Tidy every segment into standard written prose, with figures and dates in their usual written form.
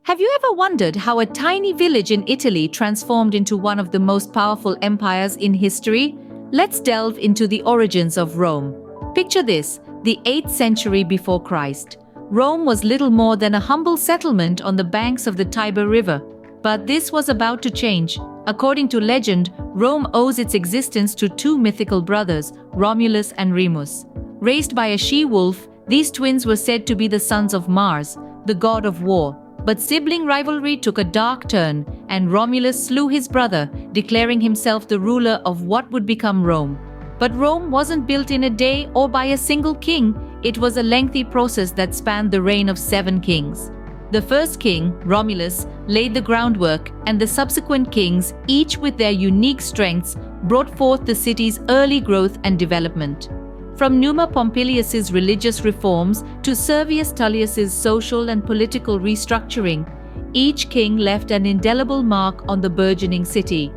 Have you ever wondered how a tiny village in Italy transformed into one of the most powerful empires in history? Let's delve into the origins of Rome. Picture this, the 8th century before Christ. Rome was little more than a humble settlement on the banks of the Tiber River. But this was about to change. According to legend, Rome owes its existence to two mythical brothers, Romulus and Remus. Raised by a she-wolf, these twins were said to be the sons of Mars, the god of war. But sibling rivalry took a dark turn, and Romulus slew his brother, declaring himself the ruler of what would become Rome. But Rome wasn't built in a day or by a single king. It was a lengthy process that spanned the reign of 7 kings. The first king, Romulus, laid the groundwork, and the subsequent kings, each with their unique strengths, brought forth the city's early growth and development. From Numa Pompilius's religious reforms to Servius Tullius's social and political restructuring, each king left an indelible mark on the burgeoning city.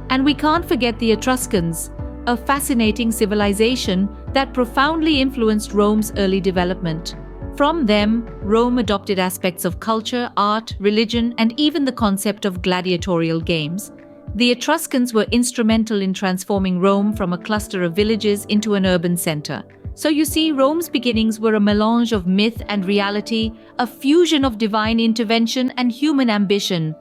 And we can't forget the Etruscans, a fascinating civilization that profoundly influenced Rome's early development. From them, Rome adopted aspects of culture, art, religion, and even the concept of gladiatorial games. The Etruscans were instrumental in transforming Rome from a cluster of villages into an urban center. So you see, Rome's beginnings were a melange of myth and reality, a fusion of divine intervention and human ambition.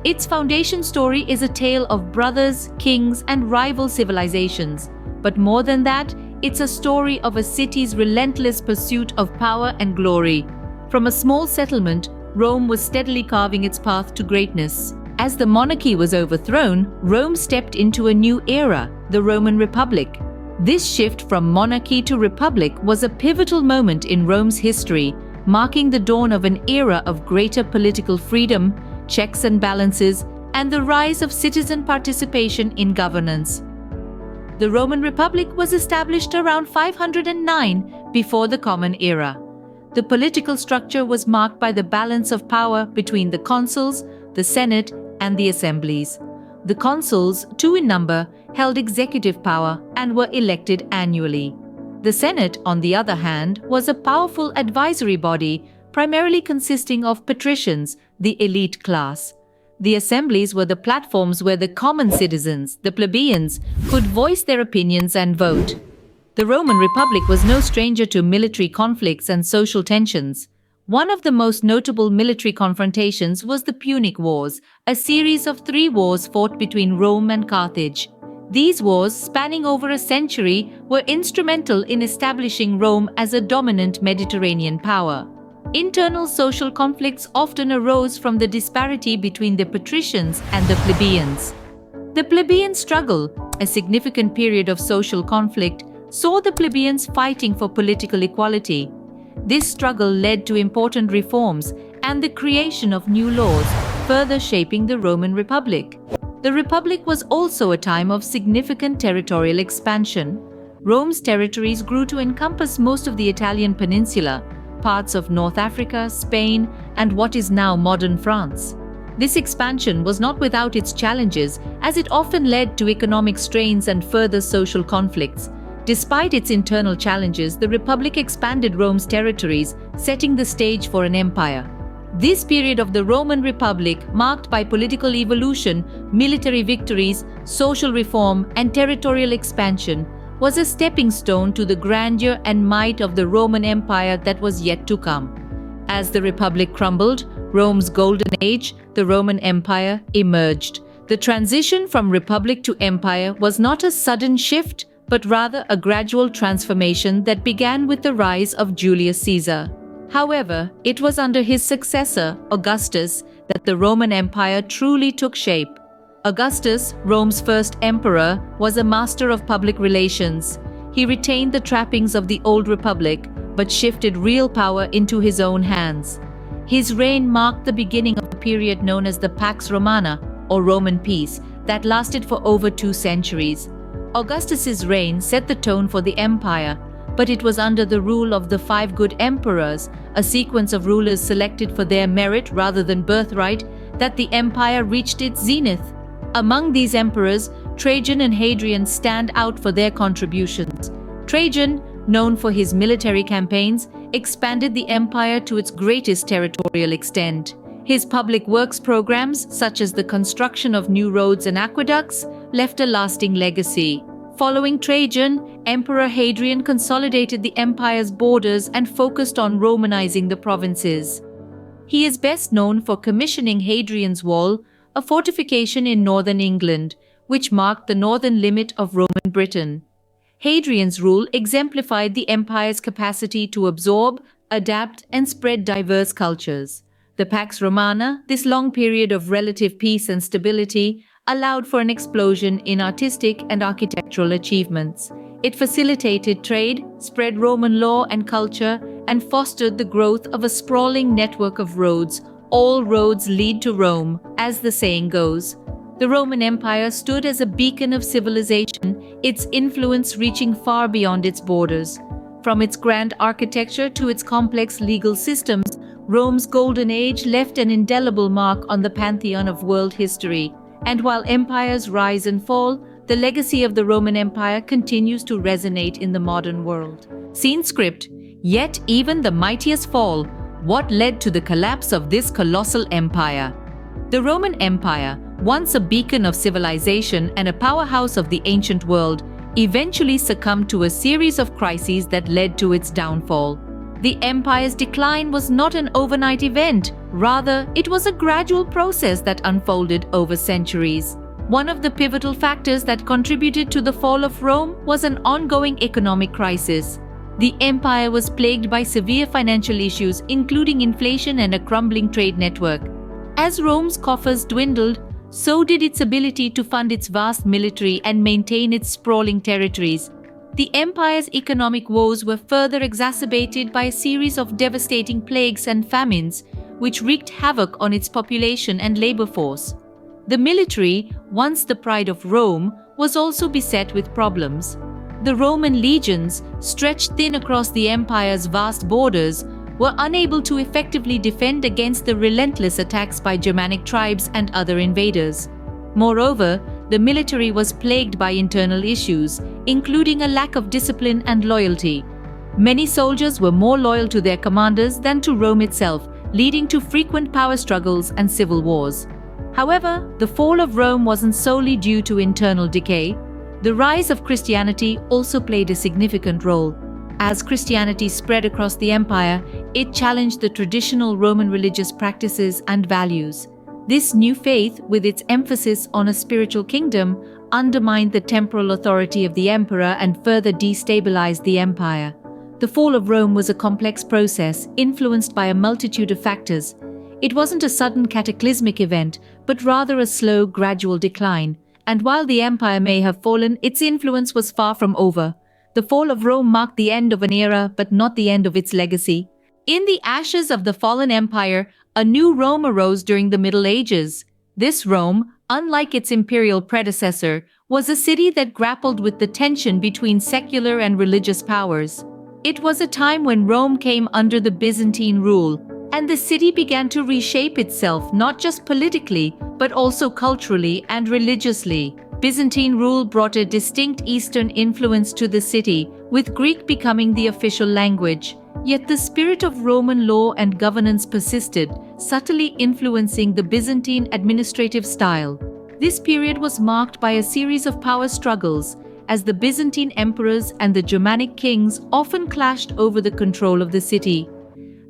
Its foundation story is a tale of brothers, kings, and rival civilizations. But more than that, it's a story of a city's relentless pursuit of power and glory. From a small settlement, Rome was steadily carving its path to greatness. As the monarchy was overthrown, Rome stepped into a new era, the Roman Republic. This shift from monarchy to republic was a pivotal moment in Rome's history, marking the dawn of an era of greater political freedom, checks and balances, and the rise of citizen participation in governance. The Roman Republic was established around 509 before the Common Era. The political structure was marked by the balance of power between the consuls, the Senate, and the assemblies. The consuls, 2 in number, held executive power and were elected annually. The Senate, on the other hand, was a powerful advisory body, primarily consisting of patricians, the elite class. The assemblies were the platforms where the common citizens, the plebeians, could voice their opinions and vote. The Roman Republic was no stranger to military conflicts and social tensions. One of the most notable military confrontations was the Punic Wars, a series of 3 wars fought between Rome and Carthage. These wars, spanning over a century, were instrumental in establishing Rome as a dominant Mediterranean power. Internal social conflicts often arose from the disparity between the patricians and the plebeians. The plebeian struggle, a significant period of social conflict, saw the plebeians fighting for political equality. This struggle led to important reforms and the creation of new laws, further shaping the Roman Republic. The Republic was also a time of significant territorial expansion. Rome's territories grew to encompass most of the Italian peninsula, parts of North Africa, Spain, and what is now modern France. This expansion was not without its challenges, as it often led to economic strains and further social conflicts. Despite its internal challenges, the Republic expanded Rome's territories, setting the stage for an empire. This period of the Roman Republic, marked by political evolution, military victories, social reform, and territorial expansion, was a stepping stone to the grandeur and might of the Roman Empire that was yet to come. As the Republic crumbled, Rome's golden age, the Roman Empire, emerged. The transition from Republic to Empire was not a sudden shift, but rather a gradual transformation that began with the rise of Julius Caesar. However, it was under his successor, Augustus, that the Roman Empire truly took shape. Augustus, Rome's first emperor, was a master of public relations. He retained the trappings of the old republic, but shifted real power into his own hands. His reign marked the beginning of a period known as the Pax Romana, or Roman peace, that lasted for over 2 centuries. Augustus's reign set the tone for the empire, but it was under the rule of the 5 good emperors, a sequence of rulers selected for their merit rather than birthright, that the empire reached its zenith. Among these emperors, Trajan and Hadrian stand out for their contributions. Trajan, known for his military campaigns, expanded the empire to its greatest territorial extent. His public works programs, such as the construction of new roads and aqueducts, left a lasting legacy. Following Trajan, Emperor Hadrian consolidated the empire's borders and focused on Romanizing the provinces. He is best known for commissioning Hadrian's Wall, a fortification in northern England, which marked the northern limit of Roman Britain. Hadrian's rule exemplified the empire's capacity to absorb, adapt, and spread diverse cultures. The Pax Romana, this long period of relative peace and stability, allowed for an explosion in artistic and architectural achievements. It facilitated trade, spread Roman law and culture, and fostered the growth of a sprawling network of roads. All roads lead to Rome, as the saying goes. The Roman Empire stood as a beacon of civilization, its influence reaching far beyond its borders. From its grand architecture to its complex legal systems, Rome's golden age left an indelible mark on the pantheon of world history. And while empires rise and fall, the legacy of the Roman Empire continues to resonate in the modern world. Scene script: Yet even the mightiest fall. What led to the collapse of this colossal empire? The Roman Empire, once a beacon of civilization and a powerhouse of the ancient world, eventually succumbed to a series of crises that led to its downfall. The empire's decline was not an overnight event. Rather, it was a gradual process that unfolded over centuries. One of the pivotal factors that contributed to the fall of Rome was an ongoing economic crisis. The empire was plagued by severe financial issues, including inflation and a crumbling trade network. As Rome's coffers dwindled, so did its ability to fund its vast military and maintain its sprawling territories. The empire's economic woes were further exacerbated by a series of devastating plagues and famines, which wreaked havoc on its population and labor force. The military, once the pride of Rome, was also beset with problems. The Roman legions, stretched thin across the empire's vast borders, were unable to effectively defend against the relentless attacks by Germanic tribes and other invaders. Moreover, the military was plagued by internal issues, including a lack of discipline and loyalty. Many soldiers were more loyal to their commanders than to Rome itself, leading to frequent power struggles and civil wars. However, the fall of Rome wasn't solely due to internal decay. The rise of Christianity also played a significant role. As Christianity spread across the empire, it challenged the traditional Roman religious practices and values. This new faith, with its emphasis on a spiritual kingdom, undermined the temporal authority of the emperor and further destabilized the empire. The fall of Rome was a complex process, influenced by a multitude of factors. It wasn't a sudden cataclysmic event, but rather a slow, gradual decline. And while the empire may have fallen, its influence was far from over. The fall of Rome marked the end of an era, but not the end of its legacy. In the ashes of the fallen empire, a new Rome arose during the Middle Ages. This Rome, unlike its imperial predecessor, was a city that grappled with the tension between secular and religious powers. It was a time when Rome came under the Byzantine rule, and the city began to reshape itself not just politically, but also culturally and religiously. Byzantine rule brought a distinct Eastern influence to the city, with Greek becoming the official language. Yet the spirit of Roman law and governance persisted, subtly influencing the Byzantine administrative style. This period was marked by a series of power struggles, as the Byzantine emperors and the Germanic kings often clashed over the control of the city.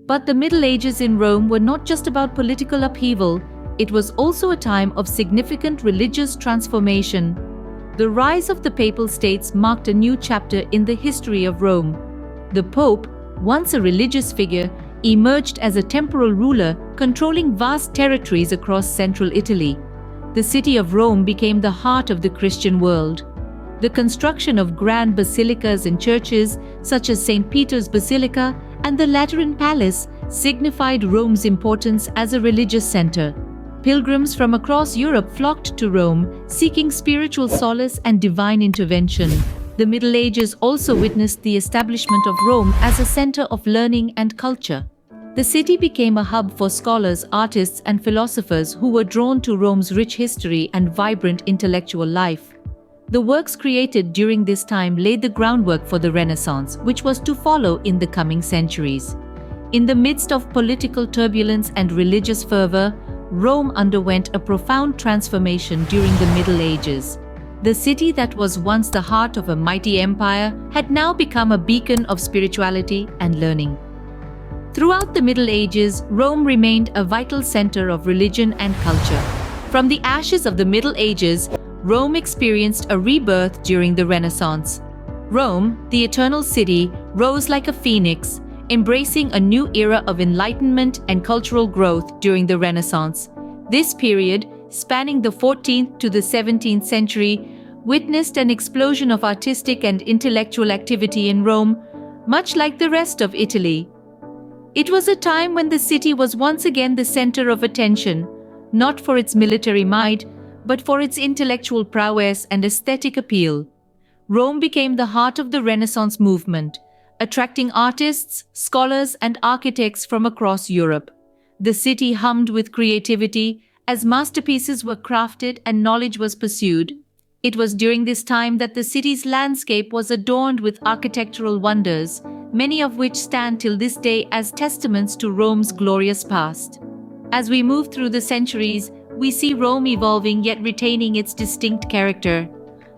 But the Middle Ages in Rome were not just about political upheaval, it was also a time of significant religious transformation. The rise of the Papal States marked a new chapter in the history of Rome. The Pope, once a religious figure, emerged as a temporal ruler, controlling vast territories across central Italy. The city of Rome became the heart of the Christian world. The construction of grand basilicas and churches, such as St. Peter's Basilica and the Lateran Palace, signified Rome's importance as a religious center. Pilgrims from across Europe flocked to Rome, seeking spiritual solace and divine intervention. The Middle Ages also witnessed the establishment of Rome as a center of learning and culture. The city became a hub for scholars, artists, and philosophers who were drawn to Rome's rich history and vibrant intellectual life. The works created during this time laid the groundwork for the Renaissance, which was to follow in the coming centuries. In the midst of political turbulence and religious fervor, Rome underwent a profound transformation during the Middle Ages. The city that was once the heart of a mighty empire had now become a beacon of spirituality and learning. Throughout the Middle Ages, Rome remained a vital center of religion and culture. From the ashes of the Middle Ages, Rome experienced a rebirth during the Renaissance. Rome, the eternal city, rose like a phoenix, embracing a new era of enlightenment and cultural growth during the Renaissance. This period, spanning the 14th to the 17th century, witnessed an explosion of artistic and intellectual activity in Rome, much like the rest of Italy. It was a time when the city was once again the center of attention, not for its military might, but for its intellectual prowess and aesthetic appeal. Rome became the heart of the Renaissance movement, attracting artists, scholars, and architects from across Europe. The city hummed with creativity as masterpieces were crafted and knowledge was pursued. It was during this time that the city's landscape was adorned with architectural wonders, many of which stand till this day as testaments to Rome's glorious past. As we move through the centuries, we see Rome evolving yet retaining its distinct character.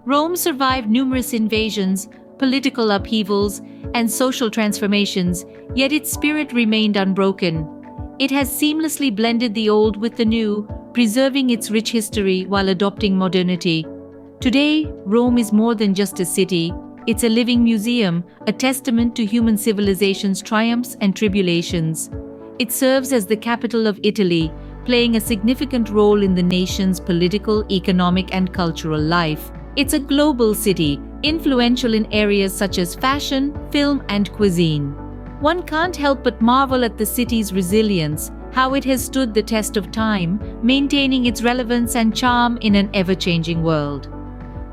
Rome survived numerous invasions, political upheavals, and social transformations, yet its spirit remained unbroken. It has seamlessly blended the old with the new, preserving its rich history while adopting modernity. Today, Rome is more than just a city. It's a living museum, a testament to human civilization's triumphs and tribulations. It serves as the capital of Italy, playing a significant role in the nation's political, economic, and cultural life. It's a global city, influential in areas such as fashion, film, and cuisine. One can't help but marvel at the city's resilience, how it has stood the test of time, maintaining its relevance and charm in an ever-changing world.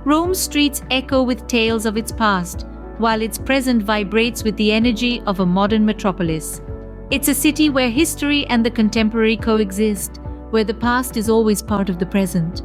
Rome's streets echo with tales of its past, while its present vibrates with the energy of a modern metropolis. It's a city where history and the contemporary coexist, where the past is always part of the present.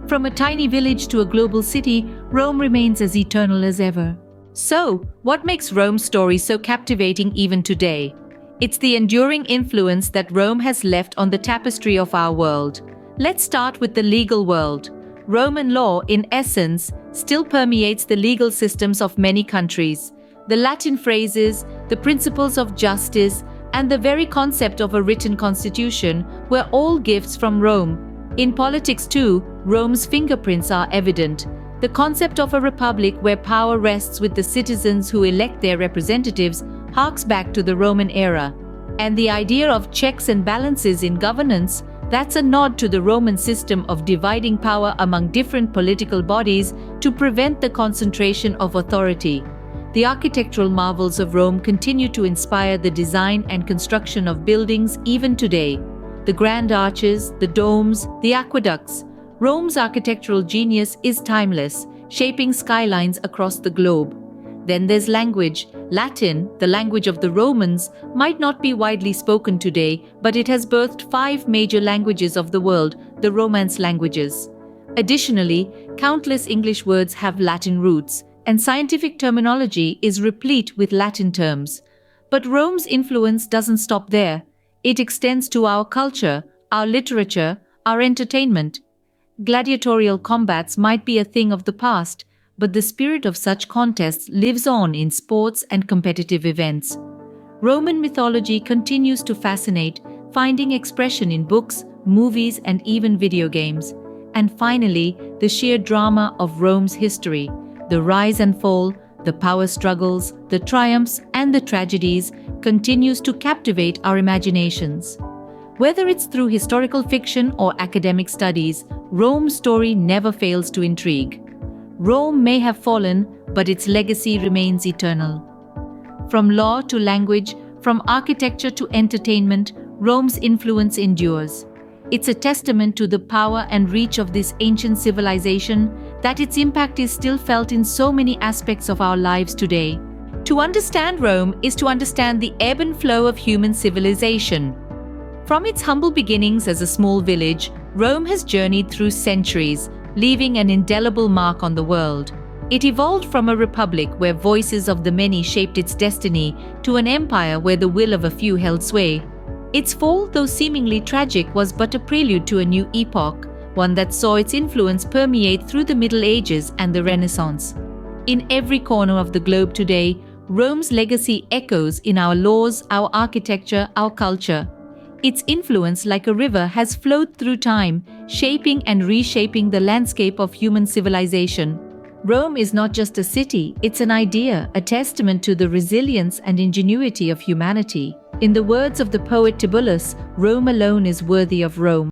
From a tiny village to a global city, Rome remains as eternal as ever. So, what makes Rome's story so captivating even today? It's the enduring influence that Rome has left on the tapestry of our world. Let's start with the legal world. Roman law, in essence, still permeates the legal systems of many countries. The Latin phrases, the principles of justice, and the very concept of a written constitution were all gifts from Rome. In politics too, Rome's fingerprints are evident. The concept of a republic where power rests with the citizens who elect their representatives harks back to the Roman era. And the idea of checks and balances in governance, that's a nod to the Roman system of dividing power among different political bodies to prevent the concentration of authority. The architectural marvels of Rome continue to inspire the design and construction of buildings even today. The grand arches, the domes, the aqueducts. Rome's architectural genius is timeless, shaping skylines across the globe. Then there's language. Latin, the language of the Romans, might not be widely spoken today, but it has birthed 5 major languages of the world, the Romance languages. Additionally, countless English words have Latin roots, and scientific terminology is replete with Latin terms. But Rome's influence doesn't stop there. It extends to our culture, our literature, our entertainment. Gladiatorial combats might be a thing of the past, but the spirit of such contests lives on in sports and competitive events. Roman mythology continues to fascinate, finding expression in books, movies, and even video games. And finally, the sheer drama of Rome's history, the rise and fall, the power struggles, the triumphs, and the tragedies, continues to captivate our imaginations. Whether it's through historical fiction or academic studies, Rome's story never fails to intrigue. Rome may have fallen, but its legacy remains eternal. From law to language, from architecture to entertainment, Rome's influence endures. It's a testament to the power and reach of this ancient civilization that its impact is still felt in so many aspects of our lives today. To understand Rome is to understand the ebb and flow of human civilization. From its humble beginnings as a small village, Rome has journeyed through centuries, leaving an indelible mark on the world. It evolved from a republic where voices of the many shaped its destiny to an empire where the will of a few held sway. Its fall, though seemingly tragic, was but a prelude to a new epoch, one that saw its influence permeate through the Middle Ages and the Renaissance. In every corner of the globe today, Rome's legacy echoes in our laws, our architecture, our culture. Its influence, like a river, has flowed through time, shaping and reshaping the landscape of human civilization. Rome is not just a city, it's an idea, a testament to the resilience and ingenuity of humanity. In the words of the poet Tibullus, Rome alone is worthy of Rome.